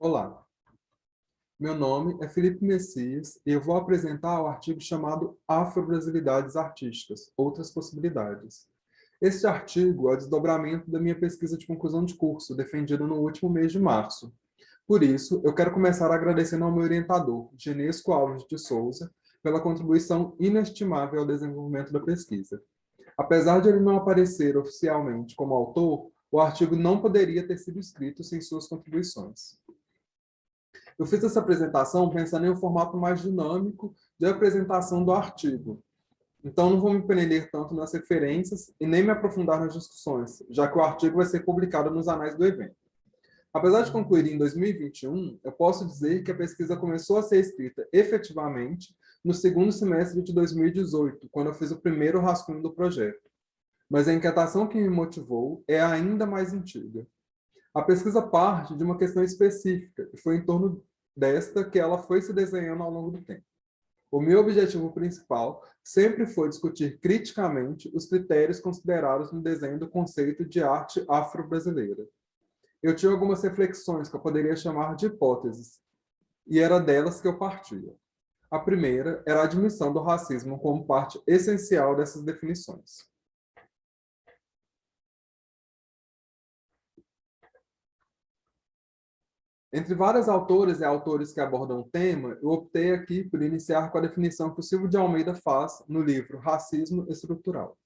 Olá, meu nome é Felipe Messias e eu vou apresentar o artigo chamado Afro-Brasilidades Artísticas, Outras Possibilidades. Este artigo é o desdobramento da minha pesquisa de conclusão de curso, defendida no último mês de março. Por isso, eu quero começar agradecendo ao meu orientador, Genesco Alves de Souza, pela contribuição inestimável ao desenvolvimento da pesquisa. Apesar de ele não aparecer oficialmente como autor, o artigo não poderia ter sido escrito sem suas contribuições. Eu fiz essa apresentação pensando em um formato mais dinâmico de apresentação do artigo. Então, não vou me prender tanto nas referências e nem me aprofundar nas discussões, já que o artigo vai ser publicado nos anais do evento. Apesar de concluir em 2021, eu posso dizer que a pesquisa começou a ser escrita efetivamente no segundo semestre de 2018, quando eu fiz o primeiro rascunho do projeto. Mas a inquietação que me motivou é ainda mais antiga. A pesquisa parte de uma questão específica, e foi em torno desta que ela foi se desenhando ao longo do tempo. O meu objetivo principal sempre foi discutir criticamente os critérios considerados no desenho do conceito de arte afro-brasileira. Eu tinha algumas reflexões que eu poderia chamar de hipóteses, e era delas que eu partia. A primeira era a admissão do racismo como parte essencial dessas definições. Entre várias autoras e autores que abordam o tema, eu optei aqui por iniciar com a definição que o Silvio de Almeida faz no livro Racismo Estrutural.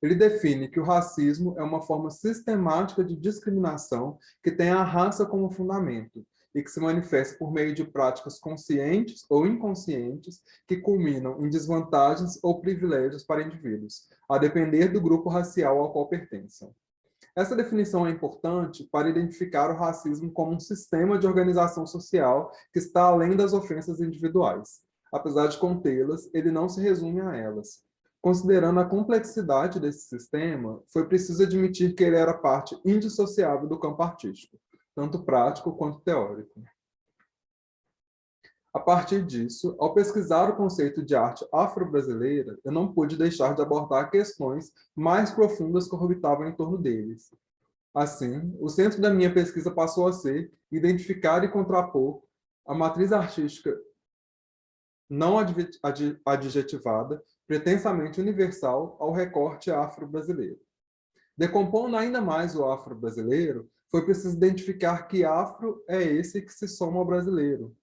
Ele define que o racismo é uma forma sistemática de discriminação que tem a raça como fundamento e que se manifesta por meio de práticas conscientes ou inconscientes que culminam em desvantagens ou privilégios para indivíduos, a depender do grupo racial ao qual pertencem. Essa definição é importante para identificar o racismo como um sistema de organização social que está além das ofensas individuais. Apesar de contê-las, ele não se resume a elas. Considerando a complexidade desse sistema, foi preciso admitir que ele era parte indissociável do campo artístico, tanto prático quanto teórico. A partir disso, ao pesquisar o conceito de arte afro-brasileira, eu não pude deixar de abordar questões mais profundas que orbitavam em torno deles. Assim, o centro da minha pesquisa passou a ser identificar e contrapor a matriz artística não adjetivada, pretensamente universal, ao recorte afro-brasileiro. Decompondo ainda mais o afro-brasileiro, foi preciso identificar que afro é esse que se soma ao brasileiro.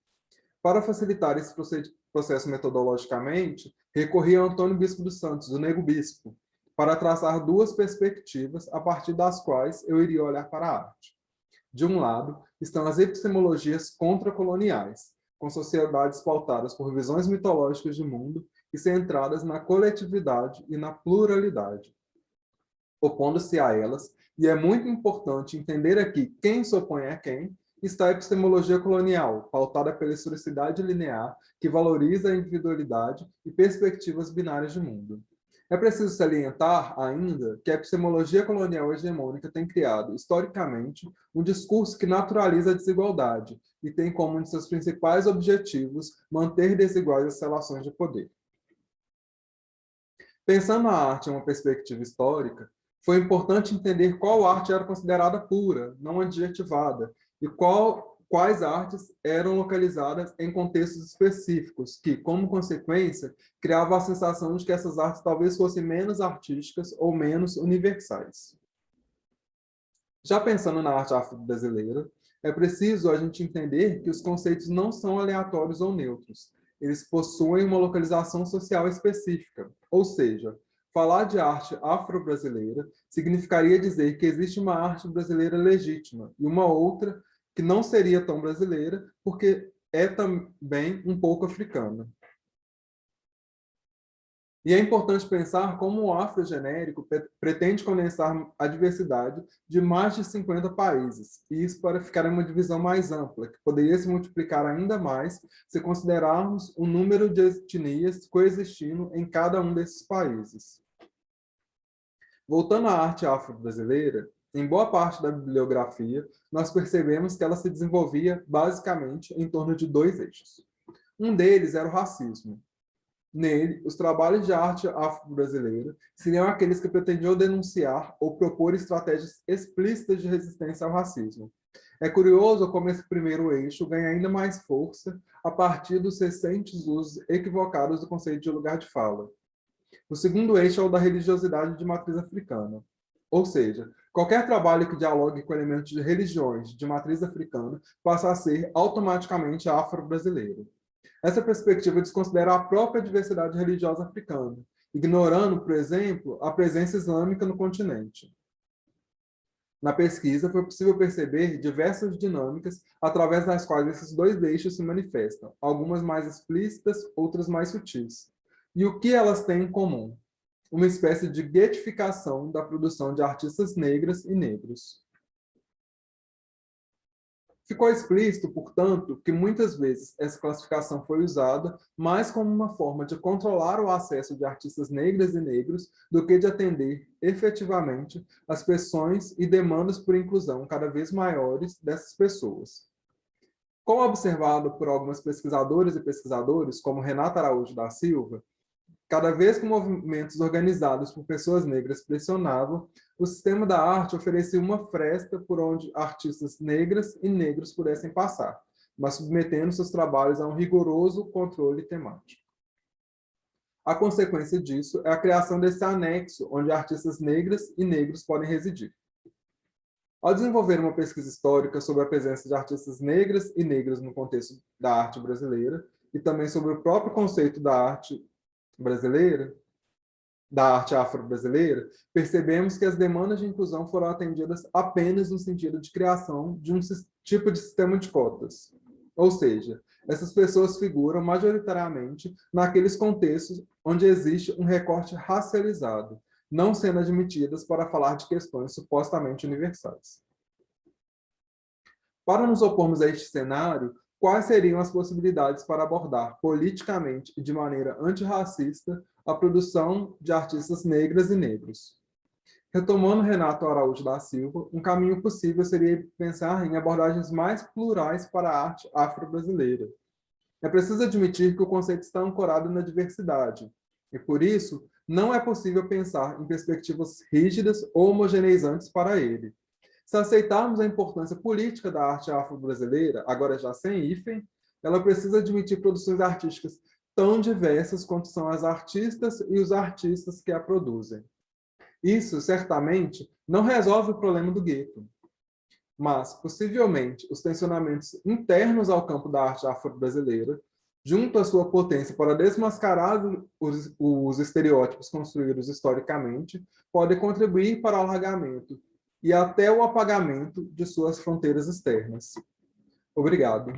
Para facilitar esse processo metodologicamente, recorri a Antônio Bispo dos Santos, o Nego Bispo, para traçar duas perspectivas a partir das quais eu iria olhar para a arte. De um lado, estão as epistemologias contracoloniais, com sociedades pautadas por visões mitológicas de mundo e centradas na coletividade e na pluralidade. Opondo-se a elas, e é muito importante entender aqui quem se opõe a quem, está a epistemologia colonial, pautada pela historicidade linear, que valoriza a individualidade e perspectivas binárias de mundo. É preciso salientar, ainda, que a epistemologia colonial hegemônica tem criado, historicamente, um discurso que naturaliza a desigualdade e tem como um de seus principais objetivos manter desiguais as relações de poder. Pensando a arte em uma perspectiva histórica, foi importante entender qual arte era considerada pura, não adjetivada, e quais artes eram localizadas em contextos específicos, que, como consequência, criavam a sensação de que essas artes talvez fossem menos artísticas ou menos universais. Já pensando na arte afro-brasileira, é preciso a gente entender que os conceitos não são aleatórios ou neutros. Eles possuem uma localização social específica, ou seja, falar de arte afro-brasileira significaria dizer que existe uma arte brasileira legítima e uma outra que não seria tão brasileira, porque é também um pouco africana. E é importante pensar como o afrogenérico pretende condensar a diversidade de mais de 50 países, e isso para ficar em uma divisão mais ampla, que poderia se multiplicar ainda mais se considerarmos o número de etnias coexistindo em cada um desses países. Voltando à arte afro-brasileira, em boa parte da bibliografia, nós percebemos que ela se desenvolvia basicamente em torno de dois eixos. Um deles era o racismo. Nele, os trabalhos de arte afro-brasileira seriam aqueles que pretendiam denunciar ou propor estratégias explícitas de resistência ao racismo. É curioso como esse primeiro eixo ganha ainda mais força a partir dos recentes usos equivocados do conceito de lugar de fala. O segundo eixo é o da religiosidade de matriz africana. Ou seja, qualquer trabalho que dialogue com elementos de religiões de matriz africana passa a ser automaticamente afro-brasileiro. Essa perspectiva desconsidera a própria diversidade religiosa africana, ignorando, por exemplo, a presença islâmica no continente. Na pesquisa, foi possível perceber diversas dinâmicas através das quais esses dois eixos se manifestam, algumas mais explícitas, outras mais sutis. E o que elas têm em comum? Uma espécie de guetificação da produção de artistas negras e negros. Ficou explícito, portanto, que muitas vezes essa classificação foi usada mais como uma forma de controlar o acesso de artistas negras e negros do que de atender, efetivamente, às pressões e demandas por inclusão cada vez maiores dessas pessoas. Como observado por algumas pesquisadoras e pesquisadores, como Renata Araújo da Silva, cada vez que movimentos organizados por pessoas negras pressionavam, o sistema da arte oferecia uma fresta por onde artistas negras e negros pudessem passar, mas submetendo seus trabalhos a um rigoroso controle temático. A consequência disso é a criação desse anexo, onde artistas negras e negros podem residir. Ao desenvolver uma pesquisa histórica sobre a presença de artistas negras e negros no contexto da arte brasileira, e também sobre o próprio conceito da arte brasileira, da arte afro-brasileira, percebemos que as demandas de inclusão foram atendidas apenas no sentido de criação de um tipo de sistema de cotas. Ou seja, essas pessoas figuram majoritariamente naqueles contextos onde existe um recorte racializado, não sendo admitidas para falar de questões supostamente universais. Para nos opormos a este cenário, quais seriam as possibilidades para abordar politicamente e de maneira antirracista a produção de artistas negras e negros? Retomando Renato Araújo da Silva, um caminho possível seria pensar em abordagens mais plurais para a arte afro-brasileira. É preciso admitir que o conceito está ancorado na diversidade, e por isso não é possível pensar em perspectivas rígidas ou homogeneizantes para ele. Se aceitarmos a importância política da arte afro-brasileira, agora já sem hífen, ela precisa admitir produções artísticas tão diversas quanto são as artistas e os artistas que a produzem. Isso, certamente, não resolve o problema do gueto, mas, possivelmente, os tensionamentos internos ao campo da arte afro-brasileira, junto à sua potência para desmascarar os estereótipos construídos historicamente, podem contribuir para o alargamento e até o apagamento de suas fronteiras externas. Obrigado.